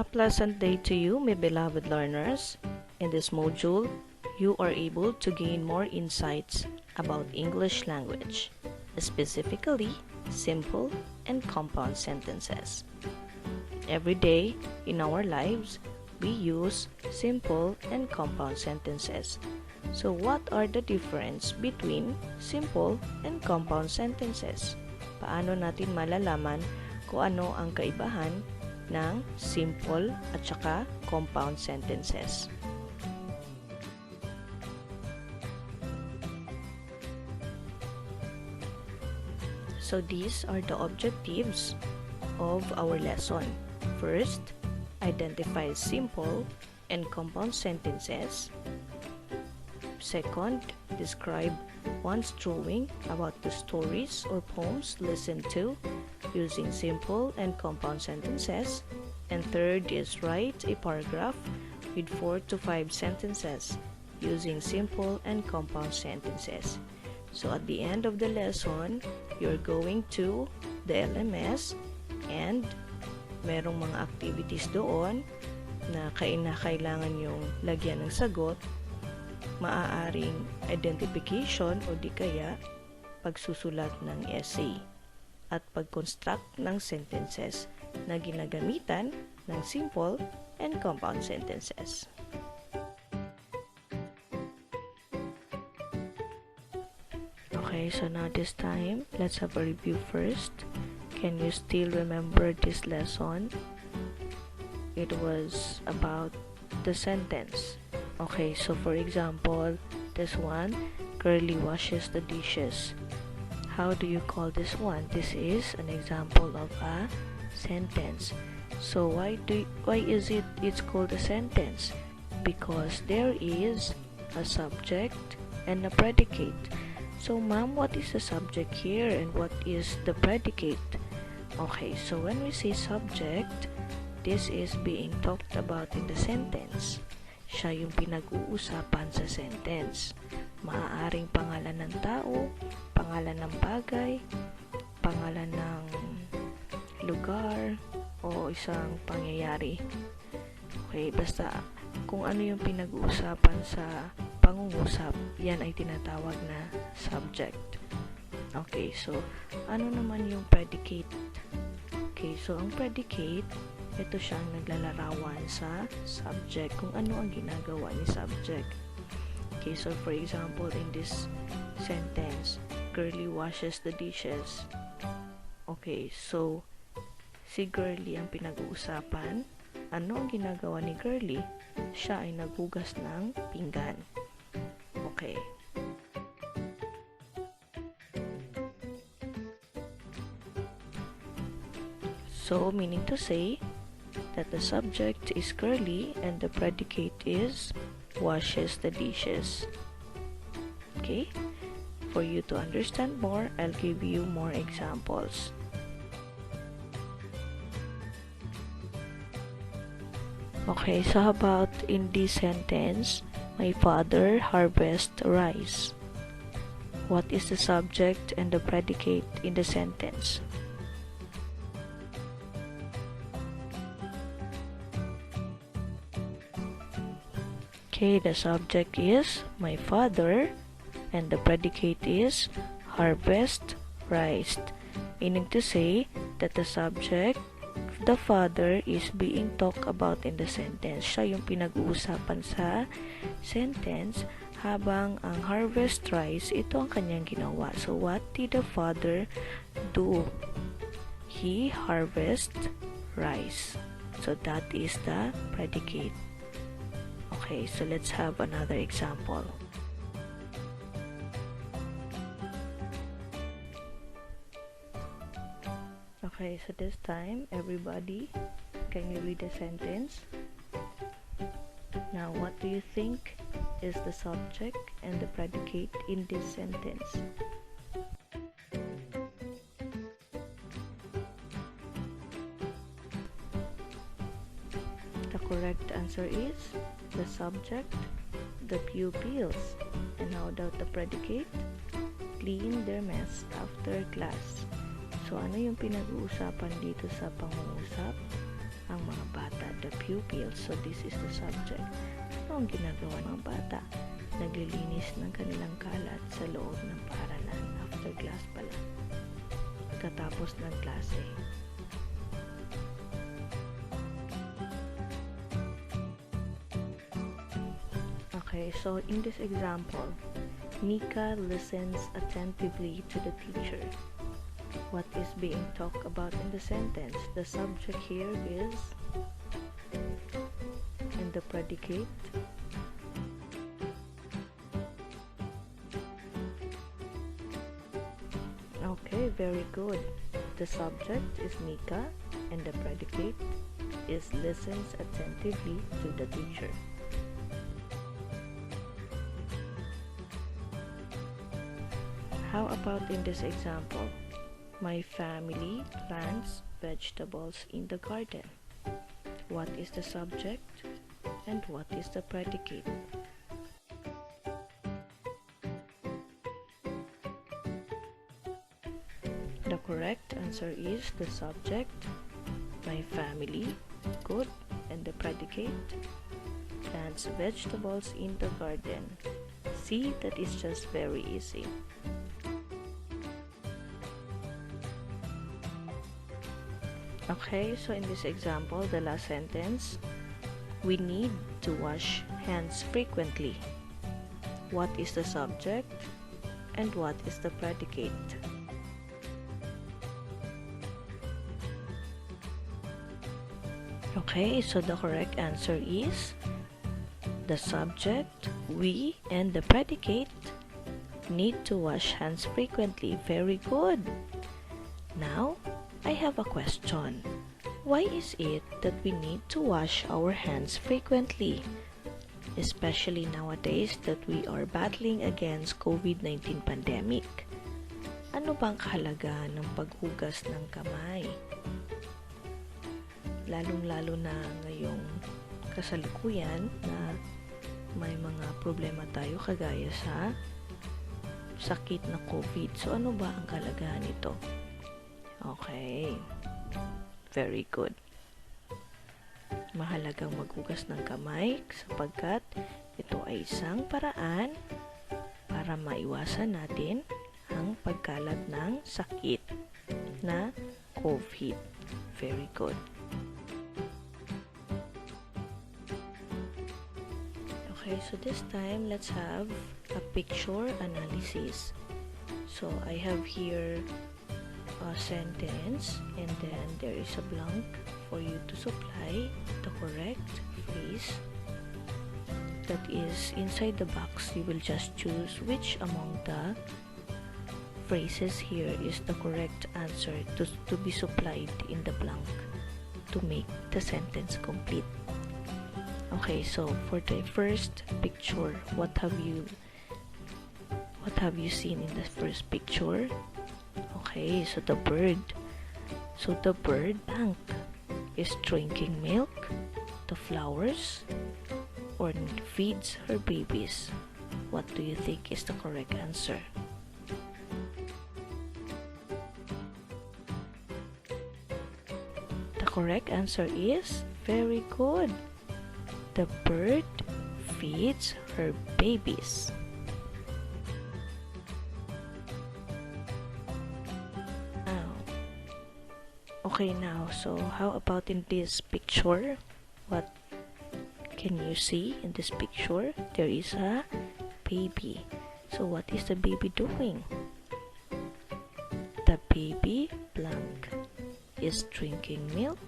A pleasant day to you, my beloved learners. In this module, you are able to gain more insights about English language, specifically simple and compound sentences. Every day in our lives, we use simple and compound sentences. So what are the difference between simple and compound sentences? Paano natin malalaman kung ano ang kaibahan ng simple at saka compound sentences? So these are the objectives of our lesson. First, identify simple and compound sentences. Second, describe one's drawing about the stories or poems listened to using simple and compound sentences. And third is write a paragraph with 4 to 5 sentences using simple and compound sentences. So at the end of the lesson, you're going to the LMS and merong mga activities doon na kailangan yung lagyan ng sagot, maaaring identification o di kaya pagsusulat ng essay at pag-construct ng sentences na ginagamitan ng simple and compound sentences. Okay, so now this time, let's have a review first. Can you still remember this lesson? It was about the sentence. Okay, so for example, this one, Girlie washes the dishes. How do you call this one? This is an example of a sentence. So why is it's called a sentence? Because there is a subject and a predicate. So ma'am, what is the subject here and what is the predicate? Okay, so when we say subject, this is being talked about in the sentence. Siya yung pinag-uusapan sa sentence. Maaaring pangalan ng tao, pangalan ng bagay, pangalan ng lugar, o isang pangyayari. Okay, basta kung ano yung pinag-uusapan sa pangungusap, yan ay tinatawag na subject. Okay, so ano naman yung predicate? Okay, so ang predicate, ito siyang naglalarawan sa subject, kung ano ang ginagawa ni subject. Okay, so for example, in this sentence, Girlie washes the dishes. Okay, so si Girlie ang pinag-uusapan. Ano ang ginagawa ni Girlie? Siya ay naghugas ng pinggan. Okay. So, meaning to say that the subject is Girlie and the predicate is washes the dishes. Okay? For you to understand more, I'll give you more examples. Okay, so how about in this sentence, my father harvests rice. What is the subject and the predicate in the sentence? Okay, the subject is my father and the predicate is harvest rice. Meaning to say that the subject, the father, is being talked about in the sentence. Siya yung pinag-uusapan sa sentence, habang ang harvest rice, ito ang kanyang ginawa. So, what did the father do? He harvest rice. So, that is the predicate. Okay, so let's have another example. Okay, so this time, everybody, can you read the sentence? Now, what do you think is the subject and the predicate in this sentence? The correct answer is the subject, the pupils. And how about the predicate? Clean their mess after class. So, ano yung pinag-uusapan dito sa pangungusap? ang mga bata, the pupils. So this is the subject. Ano ang ginagawa ng mga bata? Naglilinis ng kanilang kalat sa loob ng paaralan. After class pala. Pagkatapos ng klase. Okay, so in this example, Nika listens attentively to the teacher. What is being talked about in the sentence? The subject here is, and the predicate. Okay, very good. The subject is Nika, and the predicate is listens attentively to the teacher. How about in this example? My family plants vegetables in the garden. What is the subject and what is the predicate? The correct answer is the subject, my family, good, and the predicate, plants vegetables in the garden. See, that is just very easy. Okay, so in this example, the last sentence, we need to wash hands frequently. What is the subject and what is the predicate? Okay, so the correct answer is the subject, we, and the predicate need to wash hands frequently. Very good. Now, I have a question. Why is it that we need to wash our hands frequently? Especially nowadays that we are battling against COVID-19 pandemic. Ano bang kahalagaan ng paghugas ng kamay? Lalong-lalo na ngayong kasalukuyan na may mga problema tayo kagaya sa sakit na COVID. So ano ba ang kahalagaan nito? Okay. Very good. Mahalagang maghugas ng kamay sapagkat ito ay isang paraan para maiwasan natin ang pagkalat ng sakit na COVID. Very good. Okay, so this time let's have a picture analysis. So I have here a sentence and then there is a blank for you to supply the correct phrase that is inside the box. You will just choose which among the phrases here is the correct answer to be supplied in the blank to make the sentence complete. Okay, so for the first picture, what have you seen in the first picture? Okay, so the bird. So the bird blank is drinking milk, the flowers, or feeds her babies. What do you think is the correct answer? The correct answer is very good. The bird feeds her babies. Okay, now, so how about in this picture? What can you see in this picture? There is a baby. So what is the baby doing? The baby blank is drinking milk,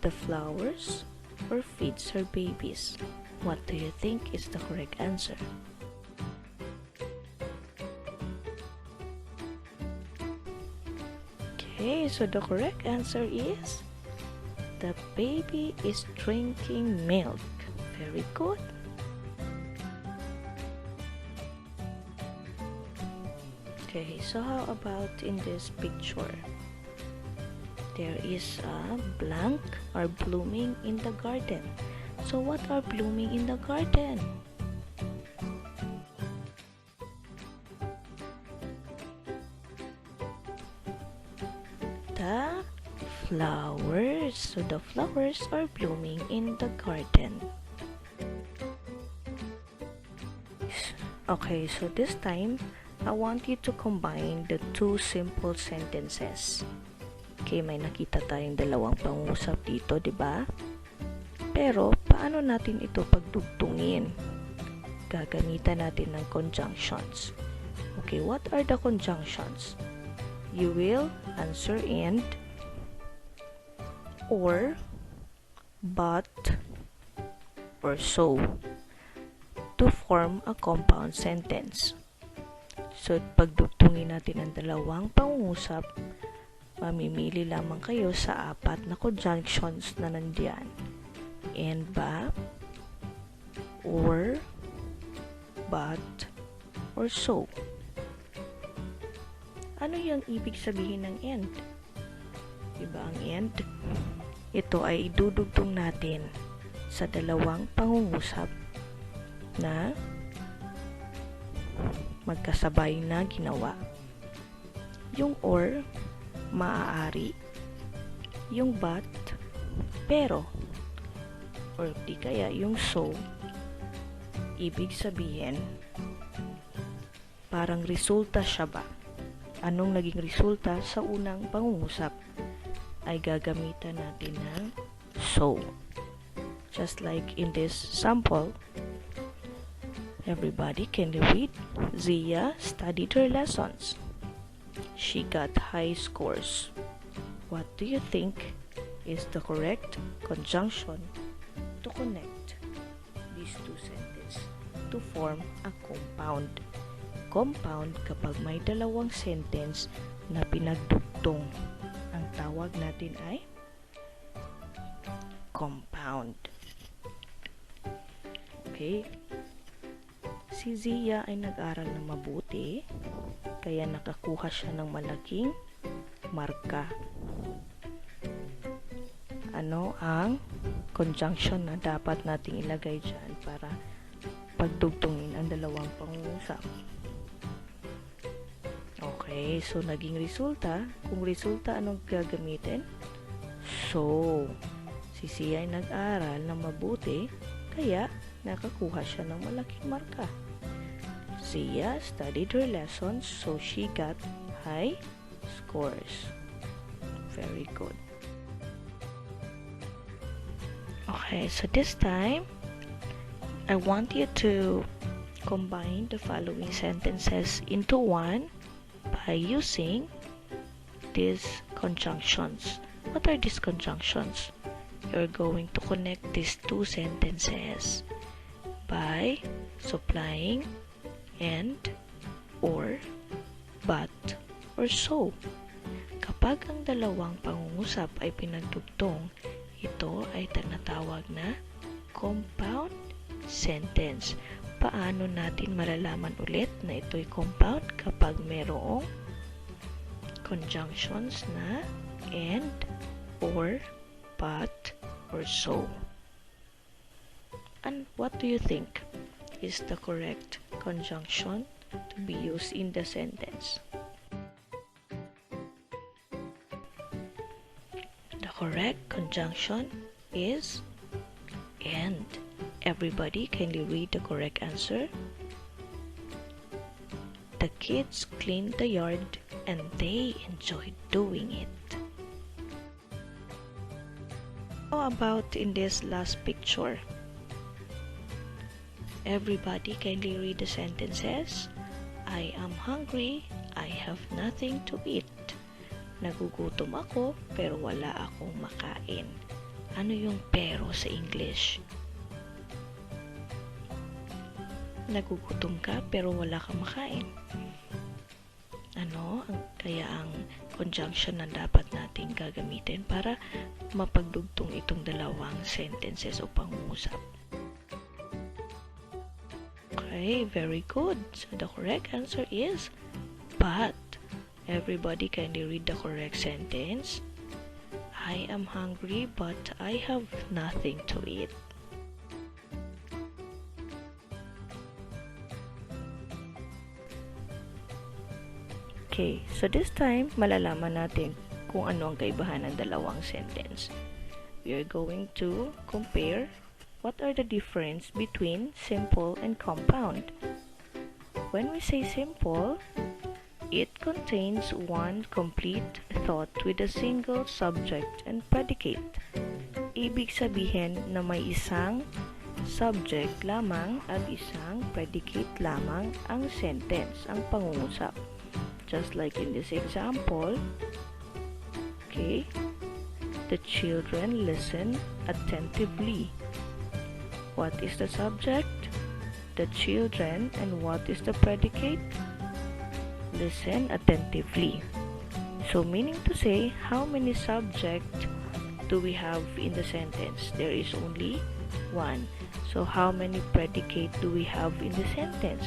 the flowers, or feeds her babies. What do you think is the correct answer? Okay, so the correct answer is the baby is drinking milk. Very good. Okay, so how about in this picture? There is a blank or blooming in the garden. So what are blooming in the garden? The flowers. So the flowers are blooming in the garden. Okay, so this time, I want you to combine the two simple sentences. Okay, may nakita tayong dalawang pangusap dito, di ba? Pero, paano natin ito pagdugtungin? Gagamitan natin ng conjunctions. Okay, what are the conjunctions? You will answer and, or, but, or so to form a compound sentence. So, pagdugtungin natin ang dalawang pangungusap, mamimili lamang kayo sa apat na conjunctions na nandiyan. And ba, or, but, or so. Ano yung ibig sabihin ng and? Diba ang and? Ito ay idudugtong natin sa dalawang pangungusap na magkasabay na ginawa. Yung or, maaari. Yung but, pero. Or di kaya yung so, ibig sabihin, parang resulta siya ba? Anong naging resulta sa unang pangungusap ay gagamitan natin ng so. Just like in this sample, everybody can read. Zia studied her lessons. She got high scores. What do you think is the correct conjunction to connect these two sentences to form a compound? Compound kapag may dalawang sentence na pinagdugtong. Ang tawag natin ay compound. Okay? Si Zia ay nag-aral ng mabuti, kaya nakakuha siya ng malaking marka. Ano ang conjunction na dapat nating ilagay dyan para pagdugtungin ang dalawang pangungusap? Okay, so naging resulta. Kung resulta, anong gagamitin? So, si Zia ay nag-aral ng mabuti, kaya nakakuha siya ng malaking marka. Zia studied her lessons, so she got high scores. Very good. Okay, so this time, I want you to combine the following sentences into one by using these conjunctions. What are these conjunctions? You're going to connect these two sentences by supplying and, or, but, or so. Kapag ang dalawang pangungusap ay pinagdugtong, ito ay tinatawag na compound sentence. Paano natin malalaman ulit na ito'y compound? Kapag merong conjunctions na and, or, but, or so. And what do you think is the correct conjunction to be used in the sentence? The correct conjunction is and. Everybody, kindly read the correct answer. The kids cleaned the yard and they enjoyed doing it. How about in this last picture? Everybody, kindly read the sentences. I am hungry. I have nothing to eat. Nagugutom ako pero wala akong makain. Ano yung pero sa English? Nagugutom ka pero wala kang makain. Ano kaya ang conjunction na dapat natin gagamitin para mapagdugtong itong dalawang sentences o pangungusap? Okay, very good. So the correct answer is but. Everybody, kindly read the correct sentence. I am hungry but I have nothing to eat. Okay, so this time, malalaman natin kung ano ang kaibahan ng dalawang sentence. We are going to compare what are the difference between simple and compound. When we say simple, it contains one complete thought with a single subject and predicate. Ibig sabihin na may isang subject lamang at isang predicate lamang ang sentence, ang pangungusap. Just like in this example, okay, the children listen attentively. What is the subject? The children. And what is the predicate? Listen attentively. So meaning to say, how many subjects do we have in the sentence? There is only one. So how many predicate do we have in the sentence?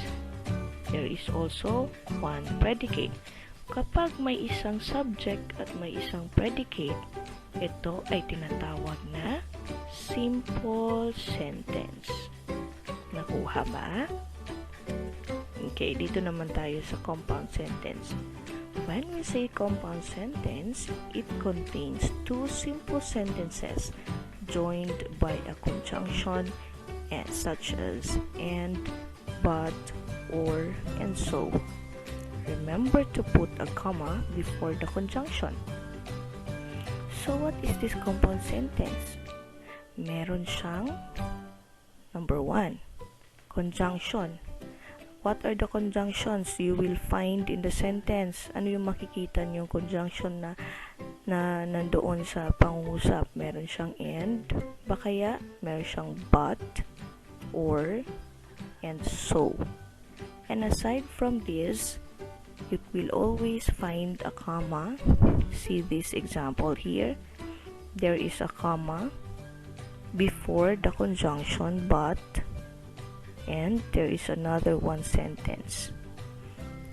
There is also one predicate. Kapag may isang subject at may isang predicate, ito ay tinatawag na simple sentence. Nakuha ba? Okay, dito naman tayo sa compound sentence. When we say compound sentence, it contains two simple sentences joined by a conjunction such as and, but, or, and so. Remember to put a comma before the conjunction. So what is this compound sentence? Meron siyang number 1, conjunction. What are the conjunctions you will find in the sentence? Ano yung makikita nyo yung conjunction na nandoon sa pangungusap? Meron siyang and, ba kaya? Meron siyang but, or, and so. And aside from this, you will always find a comma. See this example here. There is a comma before the conjunction but, and there is another one sentence.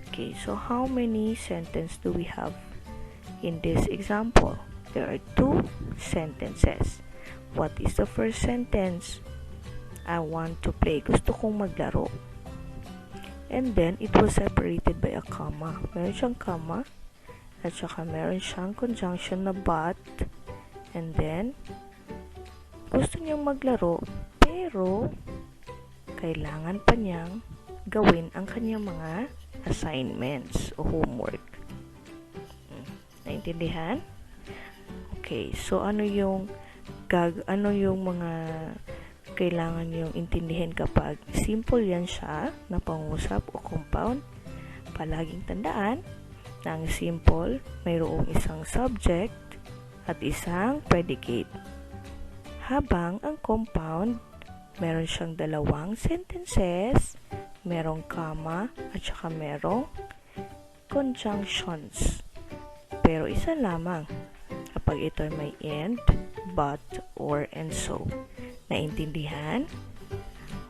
Okay, so how many sentences do we have in this example? There are 2 sentences. What is the first sentence? I want to play. Gusto kong maglaro. And then, it was separated by a comma. Meron siyang comma. At saka meron siyang conjunction na but. And then, gusto niyang maglaro. Pero, kailangan pa niyang gawin ang kanyang mga assignments o homework. Naintindihan? Okay, so ano yung mga kailangan niyong intindihin kapag simple yan siya na pangusap o compound? Palaging tandaan na ang simple mayroong isang subject at isang predicate. Habang ang compound meron siyang 2 sentences, merong comma, at saka merong conjunctions. Pero isa lamang kapag ito may and, but, or, and so. Naintindihan?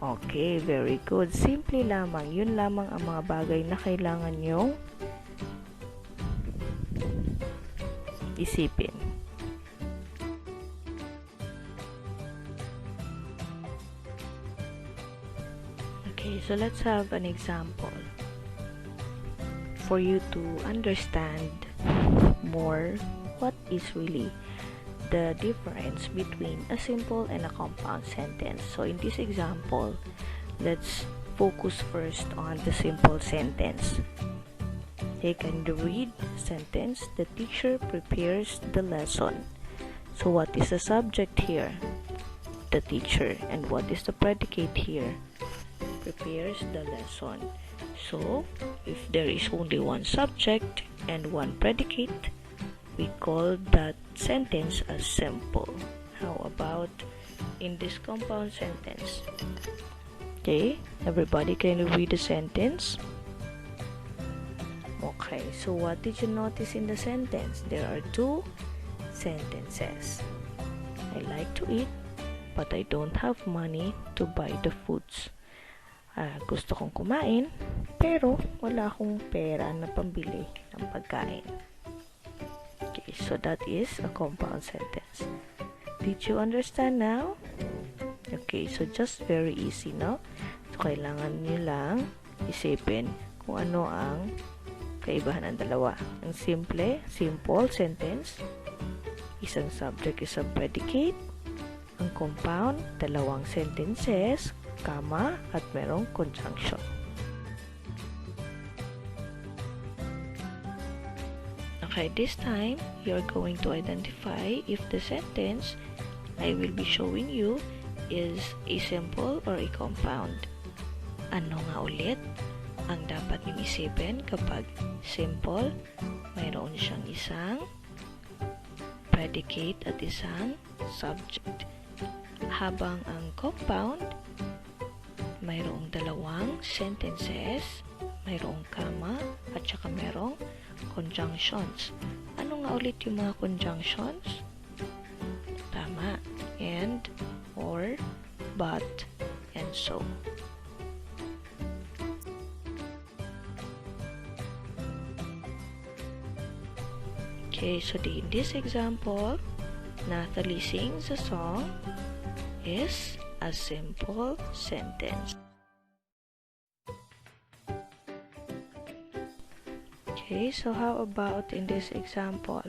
Okay, very good. Simple lamang. Yun lamang ang mga bagay na kailangan nyong isipin. Okay, so let's have an example for you to understand more what is really the difference between a simple and a compound sentence. So in this example, let's focus first on the simple sentence. Okay, can you read sentence? The teacher prepares the lesson. So what is the subject here? The teacher. And what is the predicate here? Prepares the lesson. So, if there is only one subject and one predicate, we call that sentence as simple. How about in this compound sentence? Okay, everybody, can you read the sentence? Okay, so what did you notice in the sentence? There are 2 sentences. I like to eat, but I don't have money to buy the foods. Gusto kong kumain, pero wala akong pera na pambili ng pagkain. Okay, so that is a compound sentence. Did you understand now? Okay, so just very easy, no? So, kailangan nyo lang isipin kung ano ang kaibahan ng dalawa. Ang simple sentence, isang subject, isang predicate. Ang compound, dalawang sentences, comma, at merong conjunction. Okay, this time, you're going to identify if the sentence I will be showing you is a simple or a compound. Ano nga ulit ang dapat niyong isipin kapag simple? Mayroon siyang isang predicate at isang subject. Habang ang compound, mayroong dalawang sentences, mayroong comma, at saka mayroong conjunctions. Ano nga ulit yung mga conjunctions? Tama. And, or, but, and so. Okay, so in this example, Natalie sings a song is a simple sentence. Okay, so how about in this example?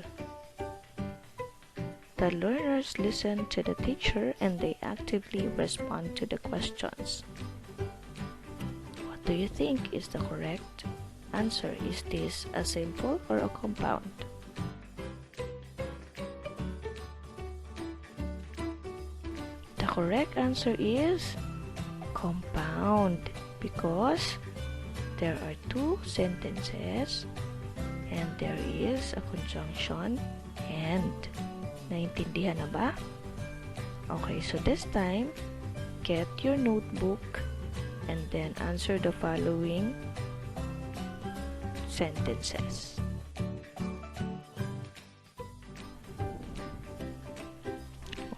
The learners listen to the teacher and they actively respond to the questions. What do you think is the correct answer? Is this a simple or a compound? The correct answer is compound because there are two sentences and there is a conjunction and. Naintindihan na ba? Okay, so this time, get your notebook and then answer the following sentences.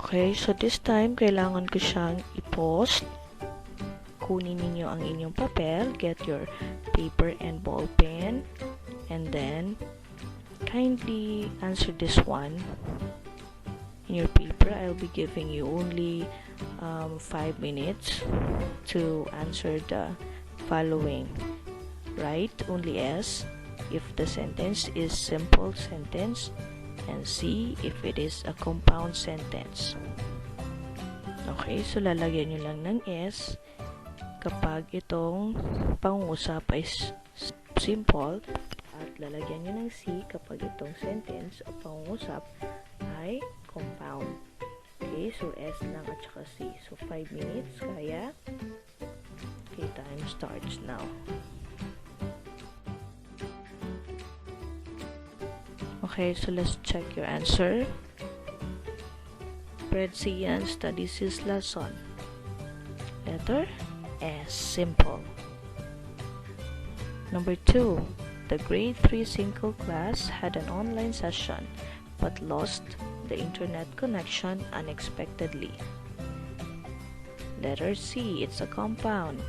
Okay, so this time, kailangan ko siyang i-post. Kunin ninyo ang inyong papel, get your paper and ball pen, and then kindly answer this one. In your paper, I'll be giving you only 5 minutes to answer the following. Write only S if the sentence is simple sentence and C if it is a compound sentence. Okay, so lalagyan nyo lang ng S kapag itong pangungusap ay simple at lalagyan nyo ng C kapag itong sentence o pangungusap ay compound. Okay, so S lang at saka C. So 5 minutes, kaya? Okay, time starts now. Okay, so let's check your answer. Fred Sian studies his lesson. Letter S, simple. Number 2, the grade 3 single class had an online session but lost the internet connection unexpectedly. Letter C, it's a compound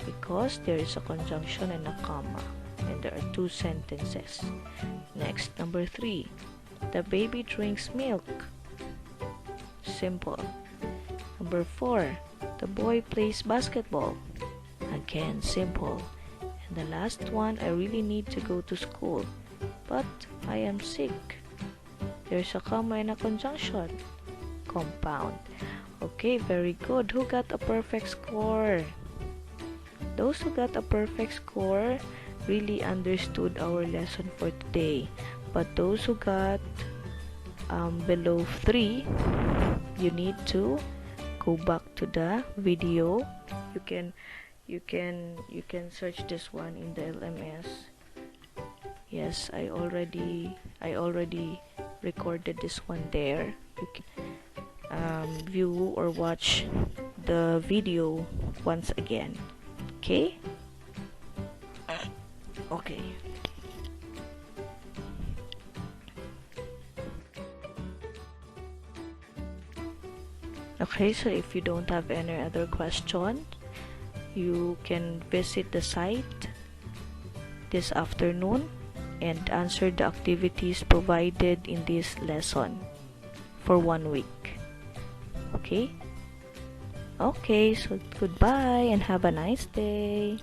because there is a conjunction and a comma and there are two sentences. Next, number 3, the baby drinks milk. Simple. Number 4, the boy plays basketball. Again, simple. And the last one, I really need to go to school, but I am sick. There's a comma and a conjunction. Compound. Okay, very good. Who got a perfect score? Those who got a perfect score really understood our lesson for today. But those who got below 3, you need to go back to the video. You can search this one in the LMS. Yes, I already recorded this one there. You can view or watch the video once again. Okay? Okay. Okay, so if you don't have any other question, you can visit the site this afternoon and answer the activities provided in this lesson for 1 week. Okay? Okay, so goodbye and have a nice day.